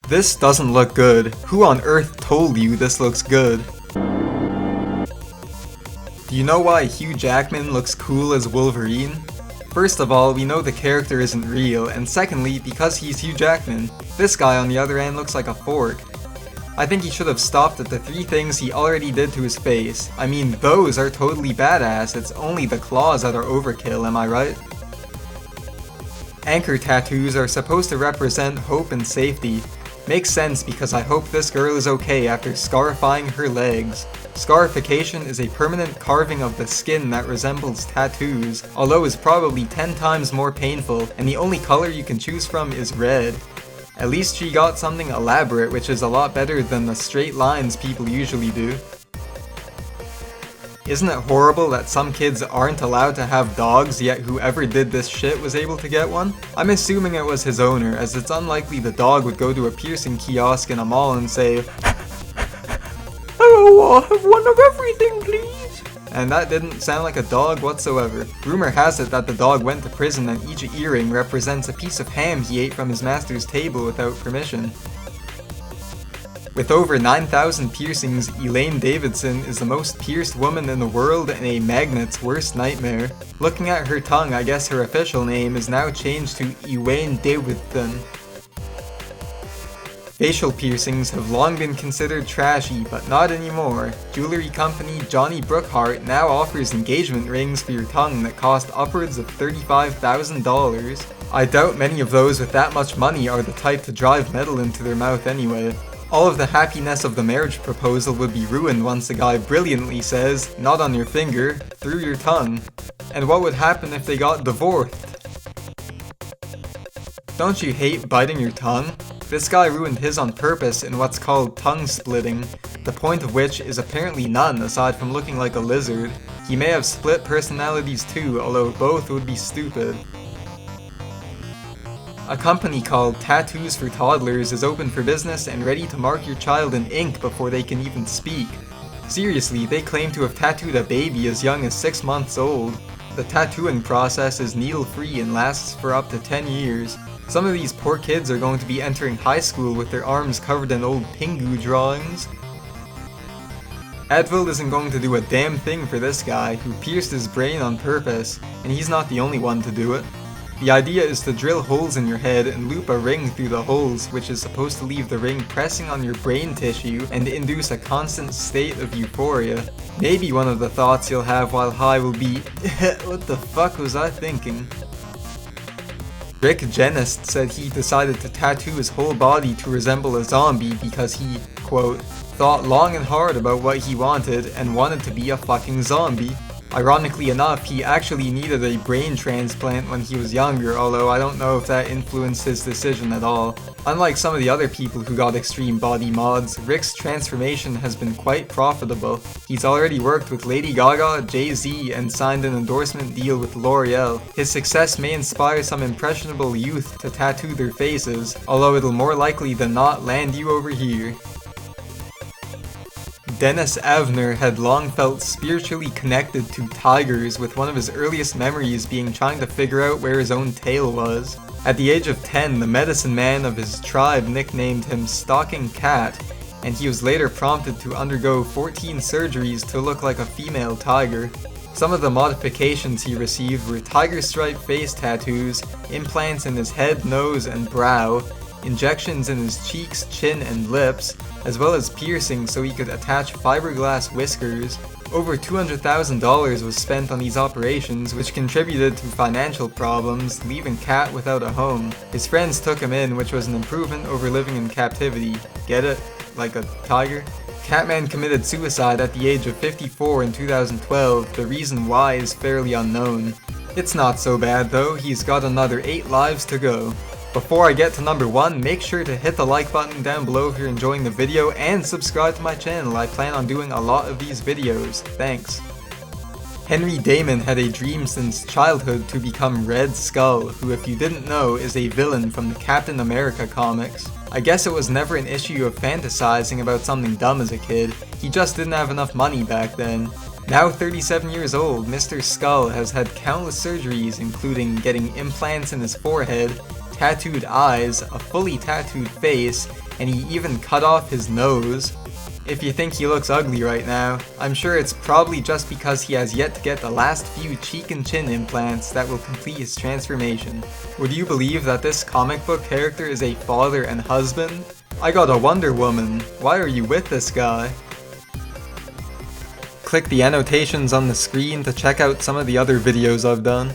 This doesn't look good. Who on earth told you this looks good? Do you know why Hugh Jackman looks cool as Wolverine? First of all, we know the character isn't real, and secondly, because he's Hugh Jackman. This guy on the other end looks like a fork. I think he should have stopped at the 3 things he already did to his face. I mean, those are totally badass, it's only the claws that are overkill, am I right? Anchor tattoos are supposed to represent hope and safety. Makes sense because I hope this girl is okay after scarifying her legs. Scarification is a permanent carving of the skin that resembles tattoos, although is probably 10 times more painful, and the only color you can choose from is red. At least she got something elaborate, which is a lot better than the straight lines people usually do. Isn't it horrible that some kids aren't allowed to have dogs, yet whoever did this shit was able to get one? I'm assuming it was his owner, as it's unlikely the dog would go to a piercing kiosk in a mall and say, "Oh, I'll have one of everything, please." And that didn't sound like a dog whatsoever. Rumor has it that the dog went to prison and each earring represents a piece of ham he ate from his master's table without permission. With over 9,000 piercings, Elaine Davidson is the most pierced woman in the world and a magnet's worst nightmare. Looking at her tongue, I guess her official name is now changed to Elaine Davidson. Facial piercings have long been considered trashy, but not anymore. Jewelry company Johnny Brookhart now offers engagement rings for your tongue that cost upwards of $35,000. I doubt many of those with that much money are the type to drive metal into their mouth anyway. All of the happiness of the marriage proposal would be ruined once the guy brilliantly says, "Not on your finger, through your tongue." And what would happen if they got divorced? Don't you hate biting your tongue? This guy ruined his on purpose in what's called tongue splitting, the point of which is apparently none aside from looking like a lizard. He may have split personalities too, although both would be stupid. A company called Tattoos for Toddlers is open for business and ready to mark your child in ink before they can even speak. Seriously, they claim to have tattooed a baby as young as 6 months old. The tattooing process is needle-free and lasts for up to 10 years. Some of these poor kids are going to be entering high school with their arms covered in old Pingu drawings. Advil isn't going to do a damn thing for this guy who pierced his brain on purpose, and he's not the only one to do it. The idea is to drill holes in your head and loop a ring through the holes, which is supposed to leave the ring pressing on your brain tissue and induce a constant state of euphoria. Maybe one of the thoughts you'll have while high will be, "What the fuck was I thinking?" Rick Genest said he decided to tattoo his whole body to resemble a zombie because he, quote, "thought long and hard about what he wanted and wanted to be a fucking zombie." Ironically enough, he actually needed a brain transplant when he was younger, although I don't know if that influenced his decision at all. Unlike some of the other people who got extreme body mods, Rick's transformation has been quite profitable. He's already worked with Lady Gaga, Jay-Z, and signed an endorsement deal with L'Oreal. His success may inspire some impressionable youth to tattoo their faces, although it'll more likely than not land you over here. Dennis Avner had long felt spiritually connected to tigers, with one of his earliest memories being trying to figure out where his own tail was. At the age of 10, the medicine man of his tribe nicknamed him Stalking Cat, and he was later prompted to undergo 14 surgeries to look like a female tiger. Some of the modifications he received were tiger stripe face tattoos, implants in his head, nose, and brow, injections in his cheeks, chin, and lips, as well as piercings so he could attach fiberglass whiskers. Over $200,000 was spent on these operations, which contributed to financial problems, leaving Cat without a home. His friends took him in, which was an improvement over living in captivity. Get it? Like a tiger? Catman committed suicide at the age of 54 in 2012, the reason why is fairly unknown. It's not so bad though, he's got another 8 lives to go. Before I get to number 1, make sure to hit the like button down below if you're enjoying the video and subscribe to my channel. I plan on doing a lot of these videos. Thanks. Henry Damon had a dream since childhood to become Red Skull, who if you didn't know is a villain from the Captain America comics. I guess it was never an issue of fantasizing about something dumb as a kid, he just didn't have enough money back then. Now 37 years old, Mr. Skull has had countless surgeries including getting implants in his forehead, tattooed eyes, a fully tattooed face, and he even cut off his nose. If you think he looks ugly right now, I'm sure it's probably just because he has yet to get the last few cheek and chin implants that will complete his transformation. Would you believe that this comic book character is a father and husband? I got a Wonder Woman. Why are you with this guy? Click the annotations on the screen to check out some of the other videos I've done.